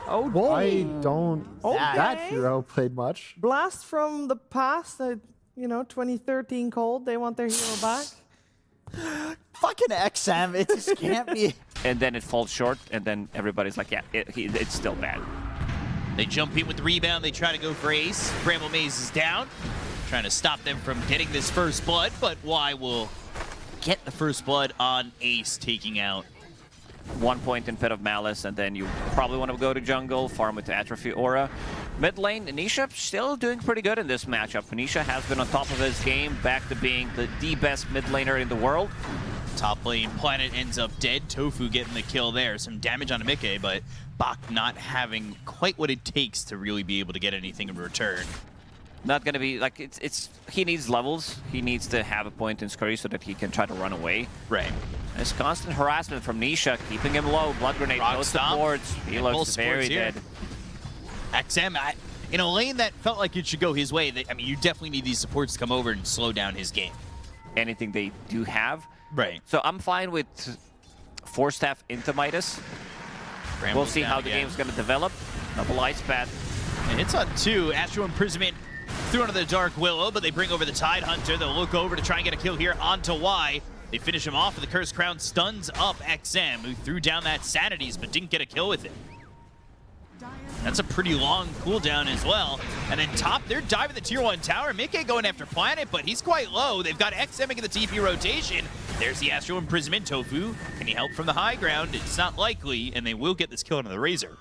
Oh, Whoa. I don't think that Okay. hero played much. Blast from the past, you know, 2013 cold. They want their hero back. Fucking XM, it just can't be. And then it falls short, and then everybody's like, yeah, it's still bad. They jump in with the rebound. They try to go for ace. Bramble Maze is down, trying to stop them from getting this first blood, but Y will get the first blood on ace, taking out 1 point in Pit of Malice, and then you probably want to go to jungle, farm with the Atrophy Aura. Mid lane, Nisha still doing pretty good in this matchup. Nisha has been on top of his game, back to being the best mid laner in the world. top lane. Planet ends up dead. Tofu getting the kill there. Some damage on Mikke, but Bach not having quite what it takes to really be able to get anything in return. Not gonna be like he needs levels. He needs to have a point in Scurry so that he can try to run away. Right. There's constant harassment from Nisha, keeping him low. Blood grenade, Rock goes stomp. boards. He looks very dead. XM, in a lane that felt like it should go his way, I mean, you definitely need these supports to come over and slow down his game. Anything they do have. Right. So I'm fine with 4-staff into Midas. We'll see how the game's going to develop. Double ice path. And it's on 2. Astral Imprisonment through onto the Dark Willow, but they bring over the Tide Hunter. They'll look over to try and get a kill here onto Y. They finish him off with the Cursed Crown, stuns up XM, who threw down that Sanities but didn't get a kill with it. That's a pretty long cooldown as well. And then top, they're diving the tier 1 tower. Mikke going after Planet, but he's quite low. They've got XM making the TP rotation. There's the Astral Imprisonment. Tofu, can he help from the high ground? It's not likely, and they will get this kill into the Razor.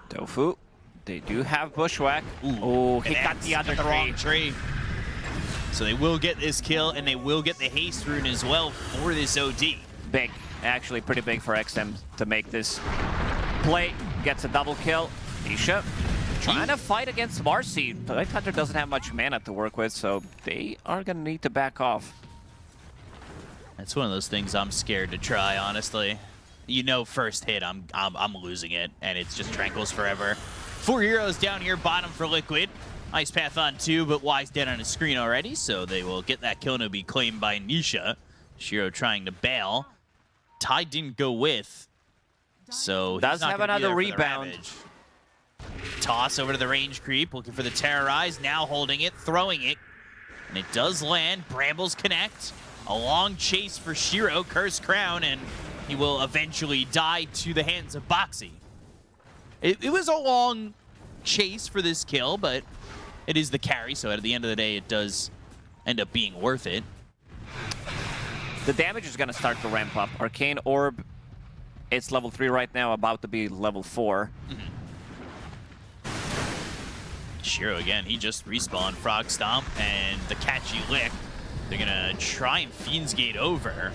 Tofu, they do have Bushwhack. Oh, he got the other wrong tree. So they will get this kill, and they will get the haste rune as well for this OD. Big, actually pretty big for XM to make this play. Gets a double kill. Nisha trying to fight against Marcy. Night Hunter doesn't have much mana to work with, so they are going to need to back off. That's one of those things I'm scared to try, honestly. You know, first hit, I'm losing it, and it's just Tranquils forever. 4 heroes down here, bottom for Liquid. Ice Path on 2, but Y's dead on his screen already, so they will get that kill and it'll be claimed by Nisha. Shiro trying to bail. Tide didn't go with, so does have another rebound. Toss over to the range creep, looking for the Terrorize, now holding it, throwing it, and it does land. Brambles connect. A long chase for Shiro, Cursed Crown, and he will eventually die to the hands of Boxy. It was a long chase for this kill, but it is the carry, so at the end of the day, it does end up being worth it. The damage is going to start to ramp up. Arcane Orb, it's level 3 right now, about to be level 4. Shiro again, he just respawned Frog Stomp and the catchy lick. They're gonna try and Fiend's Gate over.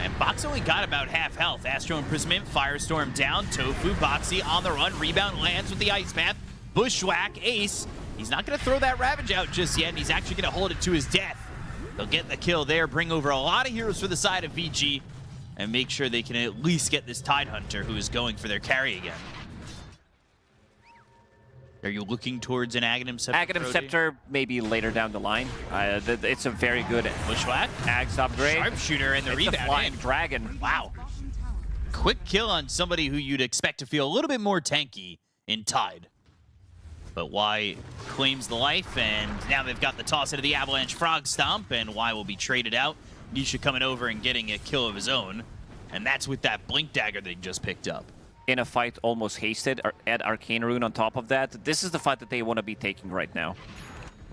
And Box only got about half health. Astral Imprisonment, Firestorm down, Tofu, Boxy on the run, rebound lands with the Ice Path. Bushwhack, Ace. He's not gonna throw that Ravage out just yet, and he's actually gonna hold it to his death. They'll get the kill there, bring over a lot of heroes for the side of VG, and make sure they can at least get this Tide Hunter who is going for their carry again. Are you looking towards an Aghanim Scepter? Aghanim Scepter maybe later down the line. It's a very good Bushwhack. Ags upgrade. Sharpshooter and the rebound. A flying dragon. Wow. Quick kill on somebody who you'd expect to feel a little bit more tanky in Tide. But Y claims the life, and now they've got the toss into the Avalanche Frog Stomp, and Y will be traded out. Nisha coming over and getting a kill of his own. And that's with that Blink Dagger they just picked up. In a fight almost hasted, add Arcane Rune on top of that. This is the fight that they want to be taking right now.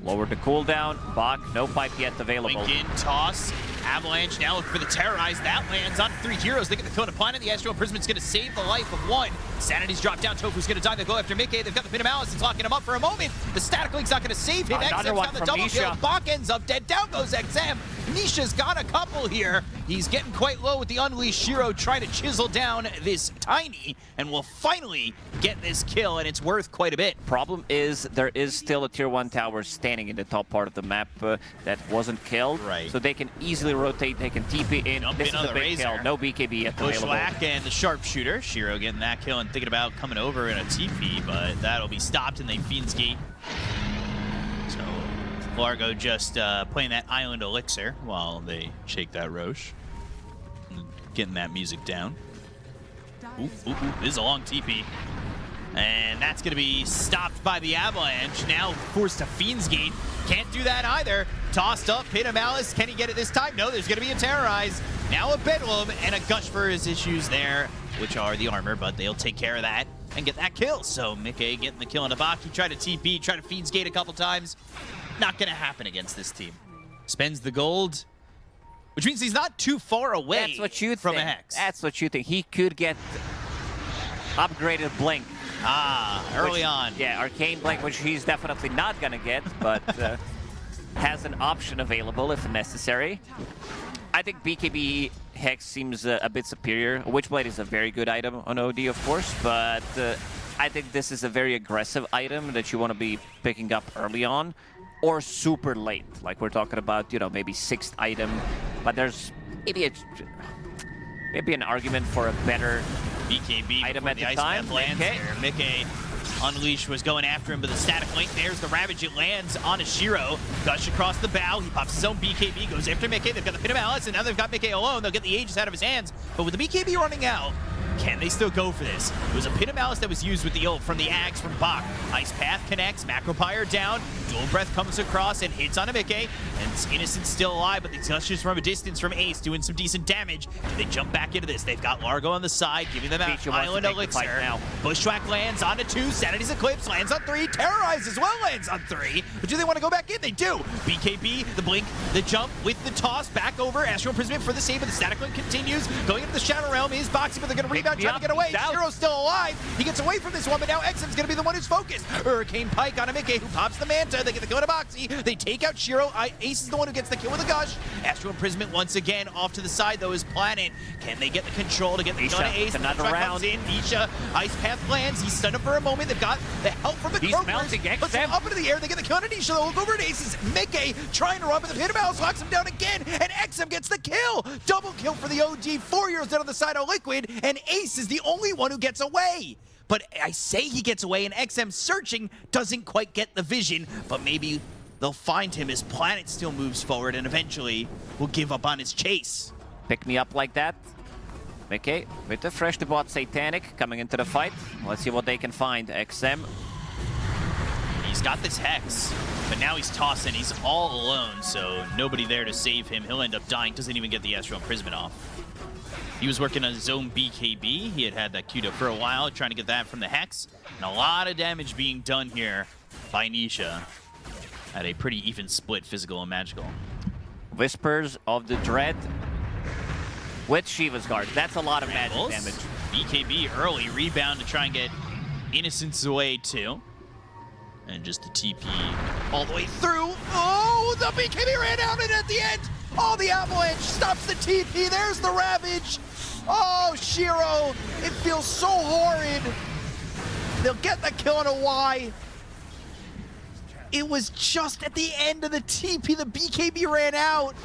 Lower the cooldown. Bach, no pipe yet available. Blink in, toss. Avalanche now looking for the Terrorize. That lands on 3 heroes. They get the kill to Planet. The Astral Imprisonment's going to save the life of 1. Sanity's dropped down. Tofu's going to die. They go after Mikke. They've got the Pin of Malice. It's locking him up for a moment. The Static Link's not going to save him. Another XM's one got the from double kill. Nisha. Bach ends up dead. Down goes XM. Nisha's got a couple here. He's getting quite low with the Unleashed Shiro trying to chisel down this Tiny, and will finally get this kill, and it's worth quite a bit. Problem is, there is still a tier 1 tower standing in the top part of the map that wasn't killed. Right. So they can easily rotate, they can TP in. Jump This in is on a the big Razor. kill. No BKB yet available. Bushwhack and the Sharpshooter. Shiro getting that kill and thinking about coming over in a TP, but that'll be stopped in the Fiend's Gate. So Largo just playing that Island Elixir while they shake that Roche. Getting that music down. This is a long TP. And that's going to be stopped by the Avalanche. Now forced to Fiend's Gate. Can't do that either. Tossed up, Pit of Malice. Can he get it this time? No, there's going to be a Terrorize. Now a Bedlam and a Gush for his issues there, which are the armor, but they'll take care of that and get that kill. So Mickey getting the kill on the box. He tried to TP, tried to Fiend's Gate a couple times. Not going to happen against this team. Spends the gold, which means he's not too far away. That's what you from think. a Hex. That's what you think. He could get upgraded Blink. Early on. Yeah, Arcane Blink, which he's definitely not going to get, but has an option available if necessary. I think BKB Hex seems a bit superior. Witchblade is a very good item on OD, of course, but I think this is a very aggressive item that you want to be picking up early on or super late. Like we're talking about, you know, maybe 6th item, but there's maybe an argument for a better BKB item at the Ice time. Path lands Okay. there. Mickey Unleash was going after him, but the static link, there's the Ravage. It lands on a Shiro. Gush across the bow. He pops his own BKB, goes after Mickey. They've got the Pit of Malice, and now they've got Mickey alone. They'll get the Aegis out of his hands, but with the BKB running out, can they still go for this? It was a Pit of Malice that was used with the ult from the Axe from Bach. Ice Path connects, Macropyre down, Dual Breath comes across and hits on a Mickey, and Innocent's still alive, but the Gushes from a distance from Ace doing some decent damage. Do they jump back into this? They've got Largo on the side, giving them Vici out wants to Island take the fight Elixir. now. Bushwhack lands onto 2, Sanity's Eclipse lands on 3, Terrorize as well lands on 3. But do they want to go back in? They do. BKB, the blink, the jump with the toss back over. Astral Imprisonment for the save, but the static link continues. Going into the Shadow Realm is Boxy, but they're going to rebound, trying to get away. Shiro's still alive. He gets away from this one, but now XM's going to be the one who's focused. Hurricane Pike on a Mickey who pops the Manta. They get the kill to Boxy. They take out Shiro. Ace is the one who gets the kill with the Gush. Astral Imprisonment once again off to the side, though, is Planet. Can they get the control to get the kill to Ace? Another Truck round. comes in. Nisha, Ice Path lands. He's stunned up for a moment. They've got the help from the He's Croakers. mounting Puts him up into the air. They get the kill on Nisha. They'll look over at Aces. Mickey trying to run, but the Pit of Malice locks him down again, and XM gets the kill. Double kill for the OG. 4 years down on the side of Liquid, and Ace is the only one who gets away. But I say he gets away, and XM searching doesn't quite get the vision, but maybe they'll find him as Planet still moves forward and eventually will give up on his chase. Pick me up like that. Okay, with the fresh debut Satanic coming into the fight. Let's see what they can find. XM. He's got this Hex, but now he's tossing. He's all alone, so nobody there to save him. He'll end up dying. Doesn't even get the Astral Imprisonment off. He was working on his own BKB. He had that queued up for a while, trying to get that from the Hex. And a lot of damage being done here by Nisha at a pretty even split, physical and magical. Whispers of the Dread with Shiva's Guard. That's a lot of magic damage. BKB early, rebound to try and get Innocence away too. And just the TP all the way through. Oh, the BKB ran out, and at the end, oh, the Avalanche stops the TP. There's the Ravage. Oh, Shiro, it feels so horrid. They'll get the kill on a Y. It was just at the end of the TP, the BKB ran out.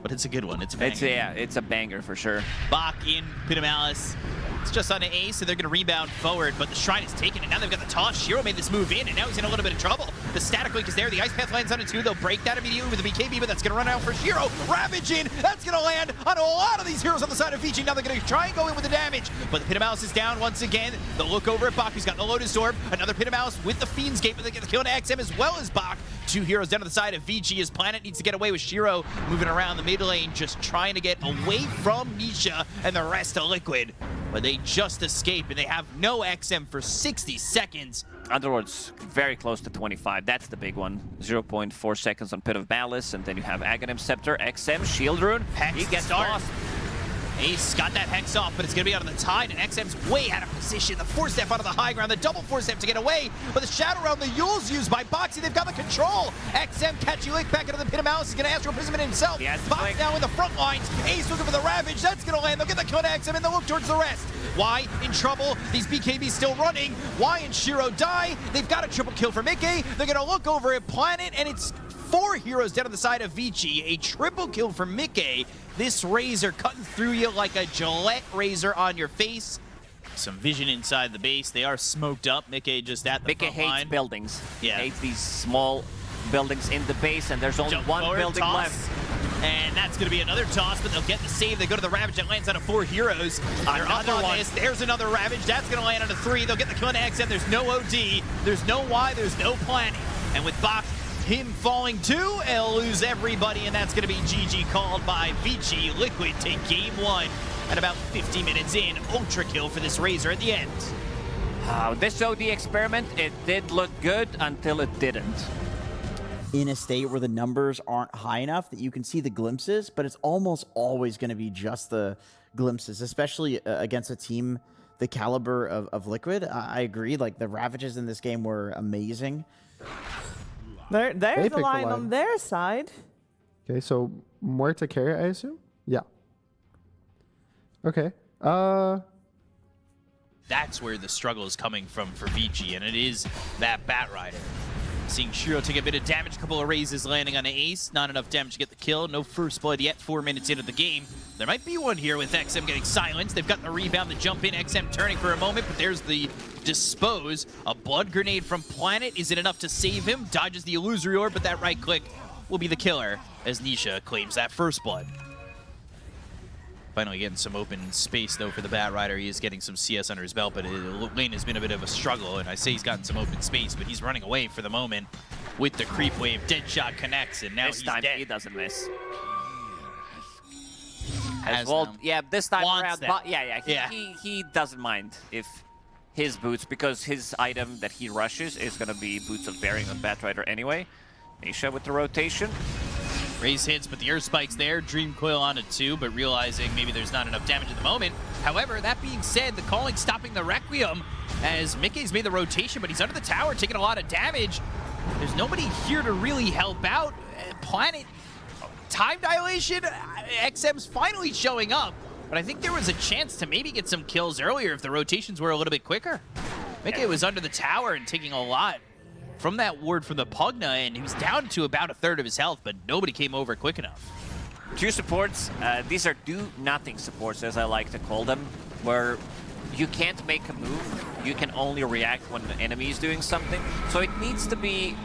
But it's a good one. It's a banger. It's a banger for sure. Bach in, Pit of Malice. It's just on an Ace, so they're going to rebound forward, but the Shrine is taken, and now they've got the toss. Shiro made this move in, and now he's in a little bit of trouble. The static link is there. The Ice Path lands on it too. They'll break that immediately with the BKB, but that's going to run out for Shiro. Ravage in. That's going to land on a lot of these heroes on the side of Vici. Now they're going to try and go in with the damage, but the Pit of Malice is down once again. They'll look over at Bach, who's got the Lotus Orb. Another Pit of Malice with the Fiend's Gate, but they get the kill to XM as well as Bach. 2 heroes down to the side of Vici. His Planet needs to get away with Shiro moving around the mid lane, just trying to get away from Nisha and the rest of Liquid. But they just escape, and they have no XM for 60 seconds. Underworld's very close to 25. That's the big one. 0.4 seconds on Pit of Malice, and then you have Aghanim Scepter, XM, Shield Rune. Hex He gets start. lost. Ace got that Hex off, but it's going to be out of the tide, and XM's way out of position. The 4-step out of the high ground, the double 4-step to get away, but the Shadow Realm, the Yule's used by Boxy. They've got the control. XM catch Ulick back into the Pit of Malice. He's going to Astral Imprisonment himself. Box now in the front lines. Ace looking for the Ravage. That's going to land. They'll get the kill to XM, and they'll look towards the rest. Y in trouble. These BKBs still running. Y and Shiro die. They've got a triple kill for Mickey. They're going to look over at Planet, and it's 4 heroes down on the side of Vici. A triple kill for Mickey. This razor cutting through you like a Gillette razor on your face. Some vision inside the base. They are smoked up. Mickey just at the Mickey front hates line. buildings. Yeah. Hates these small buildings in the base, and there's only Jump one forward, building toss. left. And that's going to be another toss, but they'll get the save. They go to the Ravage that lands on a 4 heroes. They're up on this. There's another Ravage. That's going to land on a 3. They'll get the kill on XM. There's no OD. There's no Y. There's no planning. And with Bach, him falling too, they'll lose everybody, and that's going to be GG called by Vici. Liquid take game 1 at about 50 minutes in. Ultra kill for this Razor at the end. This OD experiment, it did look good until it didn't. In a state where the numbers aren't high enough that you can see the glimpses, but it's almost always going to be just the glimpses, especially against a team the caliber of Liquid. I agree, like the Ravages in this game were amazing. There's a line on their side. Okay, so more to carry, I assume? Yeah. Okay. That's where the struggle is coming from for Vici, and it is that Bat Rider. Seeing Shiro take a bit of damage, a couple of raises landing on an ace, not enough damage to get the kill. No first blood yet, 4 minutes into the game. There might be one here with XM getting silenced. They've got the rebound, the jump in, XM turning for a moment, but there's the dispose. A blood grenade from Planet. Is it enough to save him? Dodges the illusory orb, but that right click will be the killer as Nisha claims that first blood. Finally getting some open space, though, for the Bat Rider. He is getting some CS under his belt, but lane has been a bit of a struggle, and I say he's gotten some open space, but he's running away for the moment with the creep wave. Deadshot connects, and now This he's time dead. he doesn't miss. Has Well, them. yeah, this time Wants around, them. but yeah, he doesn't mind if his boots, because his item that he rushes is going to be Boots of Bearing on Bat Rider anyway. Nisha with the rotation. Raise hits, but the Earth Spike's there. Dream Coil on it too, but realizing maybe there's not enough damage at the moment. However, that being said, the calling stopping the Requiem as Mickey's made the rotation, but he's under the tower taking a lot of damage. There's nobody here to really help out. Planet, time dilation, XM's finally showing up, but I think there was a chance to maybe get some kills earlier if the rotations were a little bit quicker. Mickey was under the tower and taking a lot from that ward from the Pugna, and he was down to about a third of his health, but nobody came over quick enough. 2 supports, these are do-nothing supports, as I like to call them, where you can't make a move, you can only react when the enemy is doing something. So it needs to be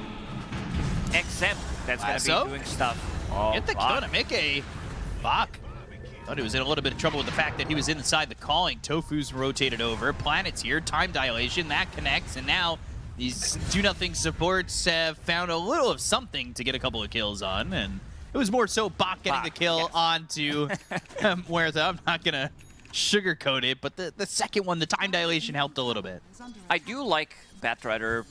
XM that's going to be doing stuff. Oh, Get the kill to Mickey. Bach. Thought he was in a little bit of trouble with the fact that he was inside the calling. Tofu's rotated over. Planet's here. Time dilation. That connects. And now these do-nothing supports have found a little of something to get a couple of kills on. And it was more so Bach getting the kill onto Muerta. I'm not going to sugarcoat it, but the second one, the time dilation, helped a little bit. I do like Bat Rider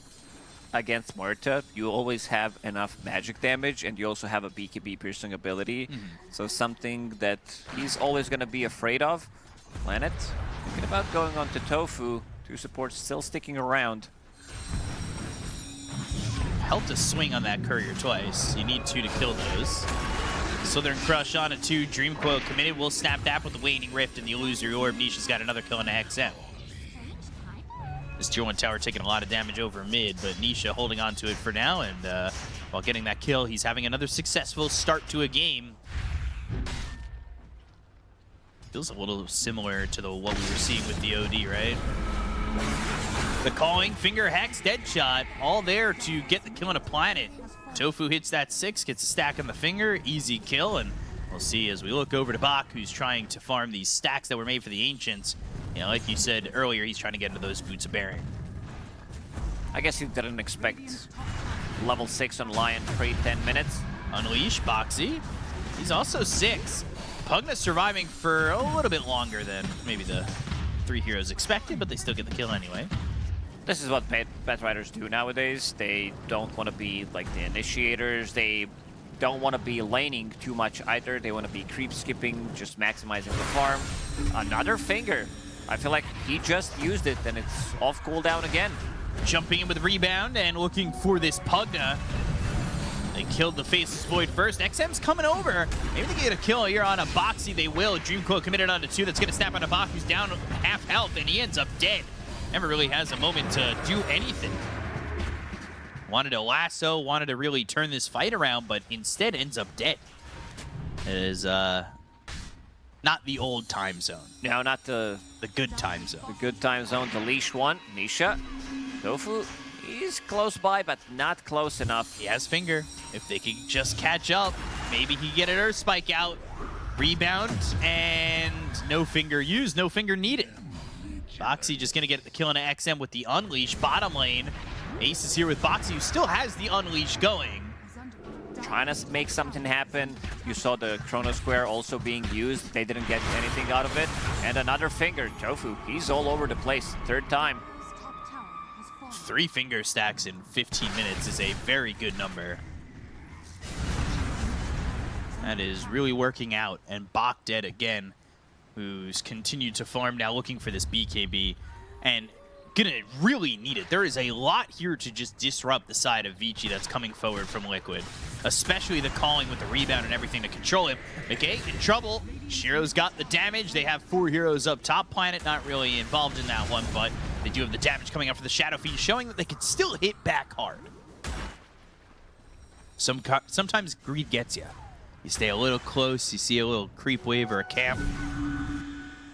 against Muerta. You always have enough magic damage, and you also have a BKB piercing ability. So something that he's always going to be afraid of. Planet, thinking about going on to Tofu. 2 supports still sticking around. Helped to swing on that courier twice. You need 2 to kill those. Southern Crush on a 2. Dream Coil committed. Will snap that with the Waning Rift and the Illusory Orb. Nisha's got another kill on the XM. This Tier 1 tower taking a lot of damage over mid, but Nisha holding on to it for now, and while getting that kill, he's having another successful start to a game. Feels a little similar to what we were seeing with the OD, right? The calling, finger hex, dead shot, all there to get the kill on a Planet. Tofu hits that 6, gets a stack on the finger, easy kill, and we'll see as we look over to Bach, who's trying to farm these stacks that were made for the Ancients. You know, like you said earlier, he's trying to get into those Boots of Bearing. I guess he didn't expect level 6 on Lion for 10 minutes. Unleash, Boxy. He's also 6. Pugna surviving for a little bit longer than maybe the 3 heroes expected, but they still get the kill anyway. This is what Bat Riders do nowadays. They don't want to be like the initiators. They don't want to be laning too much either. They want to be creep skipping, just maximizing the farm. Another finger. I feel like he just used it and it's off cooldown again. Jumping in with rebound and looking for this Pugna. They killed the Faceless Void first. XM's coming over. Maybe they get a kill here on a Boxy. They will. Dream Coil committed onto 2. That's going to snap on a Bach who's down half health, and he ends up dead. Never really has a moment to do anything. Wanted to lasso, wanted to really turn this fight around, but instead ends up dead. It is not the old time zone. No, not the good time zone. The good time zone. The leash one. Nisha. Tofu. He's close by, but not close enough. He has finger. If they can just catch up. Maybe he get an Earth Spike out. Rebound, and no finger used, no finger needed. Boxy just going to get the kill into XM with the Unleash. Bottom lane, Ace is here with Boxy, who still has the Unleash going. Trying to make something happen. You saw the Chrono Square also being used. They didn't get anything out of it. And another finger. Tofu, he's all over the place. Third time. 3 finger stacks in 15 minutes is a very good number. That is really working out. And Bach dead again, who's continued to farm now, looking for this BKB. And gonna really need it. There is a lot here to just disrupt the side of Vici that's coming forward from Liquid. Especially the calling with the rebound and everything to control him. McKay in trouble. Shiro's got the damage. They have 4 heroes up top. Planet not really involved in that one, but they do have the damage coming up for the Shadow Fiend, showing that they can still hit back hard. Sometimes greed gets you. You stay a little close, you see a little creep wave or a camp.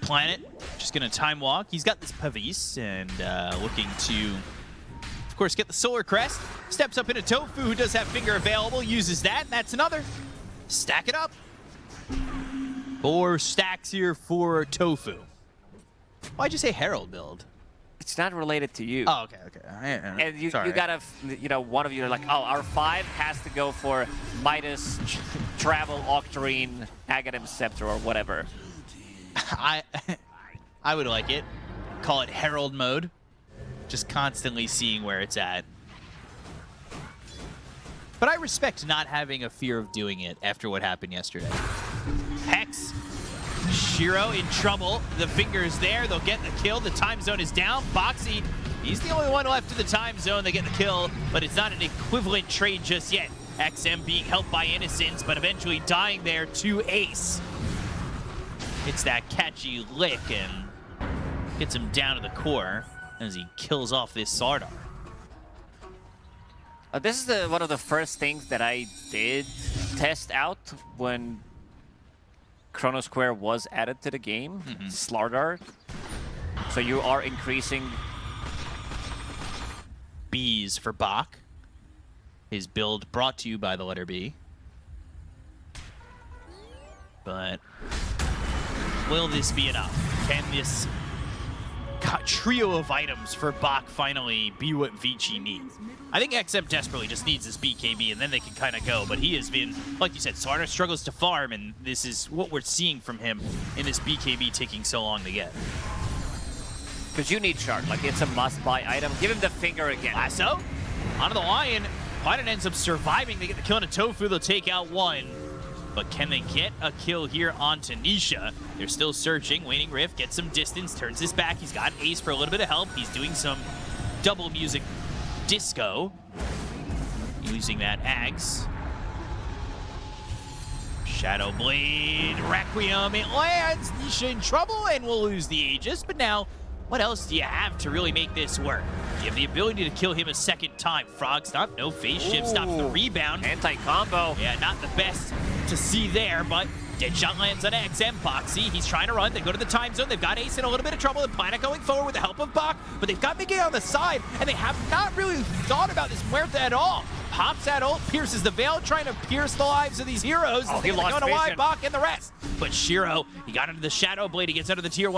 Planet just gonna time walk. He's got this Pavis and looking to, of course, get the Solar Crest. Steps up into Tofu, who does have finger available, uses that, and that's another. Stack it up. 4 stacks here for Tofu. Why'd you say Herald build? It's not related to you. Oh, okay. And you gotta, one of you are like, oh, our 5 has to go for Midas, Travel, Octarine, Aghanim Scepter, or whatever. I would like it. Call it Herald mode. Just constantly seeing where it's at. But I respect not having a fear of doing it after what happened yesterday. Hex. Shiro in trouble. The finger's there. They'll get the kill. The time zone is down. Boxy, he's the only one left in the time zone. They get the kill, but it's not an equivalent trade just yet. XM being helped by Innocence, but eventually dying there to Ace. It's that catchy lick and gets him down to the core as he kills off this Sardar. This is one of the first things that I did test out when Chrono Square was added to the game, Slardar. So you are increasing B's for Bach. His build brought to you by the letter B. But will this be enough? Can this trio of items for Bach finally be what Vici needs? I think XM desperately just needs this BKB and then they can kind of go, but he has been, like you said, Sardar struggles to farm, and this is what we're seeing from him in this BKB taking so long to get. Because you need Shard, like it's a must-buy item. Give him the finger again. Lasso, onto the Lion. Planet ends up surviving. They get the kill into Tofu, they'll take out 1. But can they get a kill here onto Nisha? They're still searching. Waning Rift gets some distance, turns his back. He's got Ace for a little bit of help. He's doing some double music disco. Using that Axe. Shadow Blade, Requiem, it lands. Nisha in trouble and will lose the Aegis. But now, what else do you have to really make this work? You have the ability to kill him a second time. Frog stop, no phase shift, stops the rebound. Anti-combo. Yeah, not the best to see there, but Deadshot lands on XM. Boxy, he's trying to run. They go to the time zone. They've got Ace in a little bit of trouble. The Planet going forward with the help of Bach, but they've got Miguel on the side, and they have not really thought about this Muerta at all. Pops that ult, pierces the veil, trying to pierce the lives of these heroes. Oh, he lost going to vision. Bach and the rest. But Shiro, he got into the Shadow Blade. He gets under the tier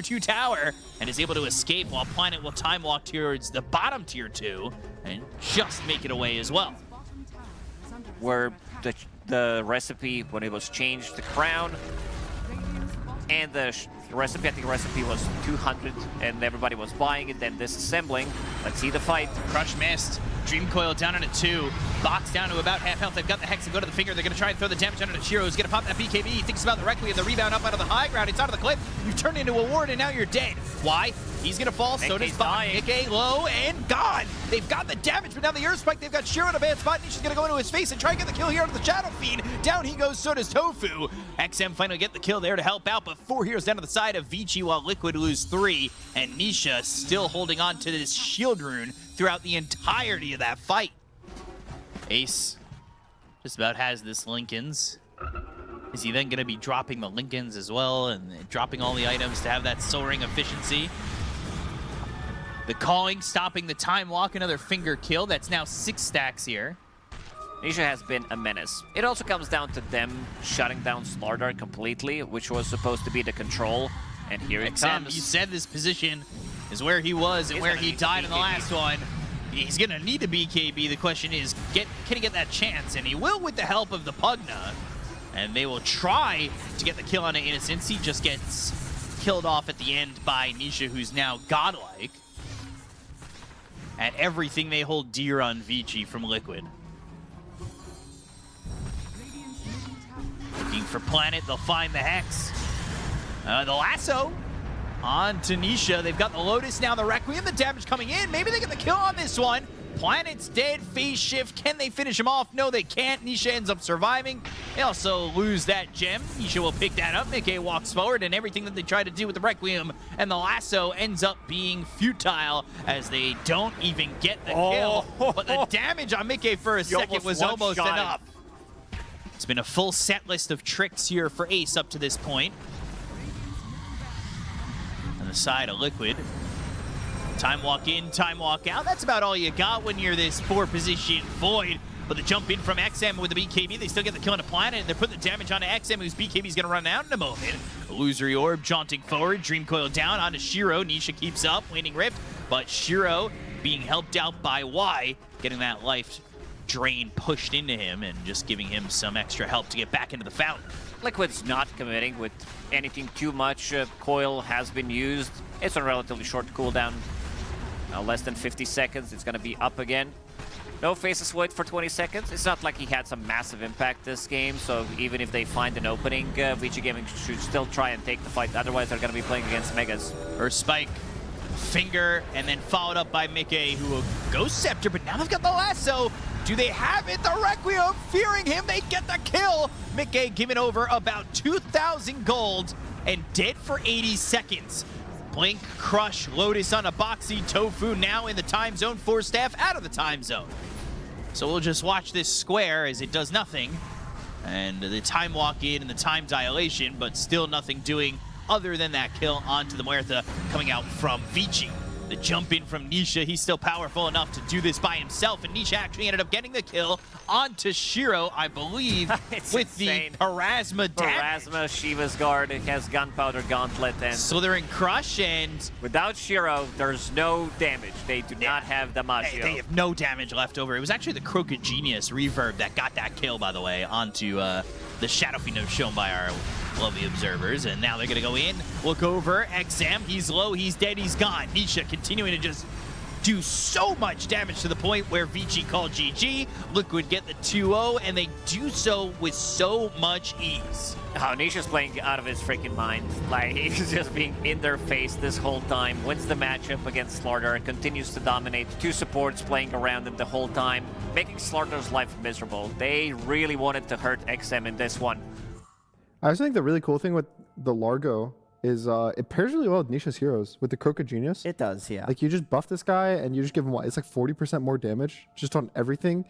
2 tower and is able to escape, while Planet will time walk towards the bottom tier 2 and just make it away as well. Where the recipe, when it was changed, the crown, and the recipe, I think the recipe was 200, and everybody was buying it, then disassembling. Let's see the fight. Crush missed. Dream Coil down on a 2. Box down to about half health. They've got the Hex and go to the finger. They're going to try and throw the damage under the Shiro. He's going to pop that BKB. He thinks about the Requiem, the rebound up out of the high ground. It's out of the cliff. You've turned into a ward, and now you're dead. Why? He's going to fall. So does Bach. Nikke low and gone. They've got the damage, but now the Earth Spike. They've got Shiro in a bad spot. Nisha's going to go into his face and try and get the kill here out of the Shadow Fiend. Down he goes. So does Tofu. XM finally get the kill there to help out, but 4 heroes down to the side of Vici, while Liquid lose 3. And Nisha still holding on to this shield rune throughout the entirety of that fight. Ace just about has this Linken's. Is he then going to be dropping the Linken's as well and dropping all the items to have that soaring efficiency? The calling, stopping the time walk, another finger kill. That's now 6 stacks here. Nisha has been a menace. It also comes down to them shutting down Slardar completely, which was supposed to be the control. And here it Sam, comes. you said this position is where he was and He's where gonna he need died to in the last one. He's going to need a BKB. The question is, can he get that chance? And he will with the help of the Pugna. And they will try to get the kill on Innocence. He just gets killed off at the end by Nisha, who's now godlike at everything they hold dear on Vici from Liquid. Looking for Planet, they'll find the Hex. The lasso on to Nisha. They've got the Lotus now, the Requiem, the damage coming in. Maybe they get the kill on this one. Planet's dead, phase shift. Can they finish him off? No, they can't. Nisha ends up surviving. They also lose that gem. Nisha will pick that up. Mickey walks forward, and everything that they try to do with the Requiem and the lasso ends up being futile as they don't even get the kill. But the damage on Mickey for a second was almost enough. It's been a full set list of tricks here for Ace up to this point. On the side of Liquid. Time walk in, time walk out. That's about all you got when you're this 4-position Void. But the jump in from XM with the BKB, they still get the kill on the Planet, and they're putting the damage onto XM, whose BKB is going to run out in a moment. Illusory Orb jaunting forward, Dream Coil down onto Shiro. Nisha keeps up, Waning Rift, but Shiro being helped out by Y, getting that life drain pushed into him and just giving him some extra help to get back into the fountain. Liquid's not committing with anything too much. Coil has been used. It's on a relatively short cooldown. Less than 50 seconds, it's going to be up again. No faces void for 20 seconds. It's not like he had some massive impact this game, so even if they find an opening, Vici Gaming should still try and take the fight. Otherwise, they're going to be playing against Megas. Or Spike, Finger, and then followed up by Mickey, who will Ghost Scepter, but now they've got the lasso. Do they have it? The Requiem, fearing him, they get the kill. Mickey giving over about 2,000 gold and dead for 80 seconds. Blink, Crush, Lotus on a Boxy, Tofu now in the time zone, Force Staff out of the time zone. So we'll just watch this square as it does nothing. And the time walk in and the time dilation, but still nothing doing other than that kill onto the Muerta coming out from Vici. The jump in from Nisha, he's still powerful enough to do this by himself, and Nisha actually ended up getting the kill onto Shiro, I believe, with insane. the Parasma damage. Parasma, Shiva's Guard, it has Gunpowder Gauntlet, and So they're in Crush, and without Shiro, there's no damage. They do not have Damasio. they have no damage left over. It was actually the Crooked Genius reverb that got that kill, by the way, onto the Shadow Fiend shown by our lovely observers. And now they're going to go in, look over, XM, he's low, he's dead, he's gone. Nisha continuing to just do so much damage to the point where Vici called GG. Liquid get the 2-0, and they do so with so much ease. Oh, Nisha's playing out of his freaking mind. Like, he's just being in their face this whole time. Wins the matchup against Slardar and continues to dominate. Two supports playing around him the whole time, making Slardar's life miserable. They really wanted to hurt XM in this one. I also think the really cool thing with the Largo is it pairs really well with Nisha's heroes, with the Crooked Genius. It does, yeah. Like, you just buff this guy and you just give him what? It's like 40% more damage just on everything.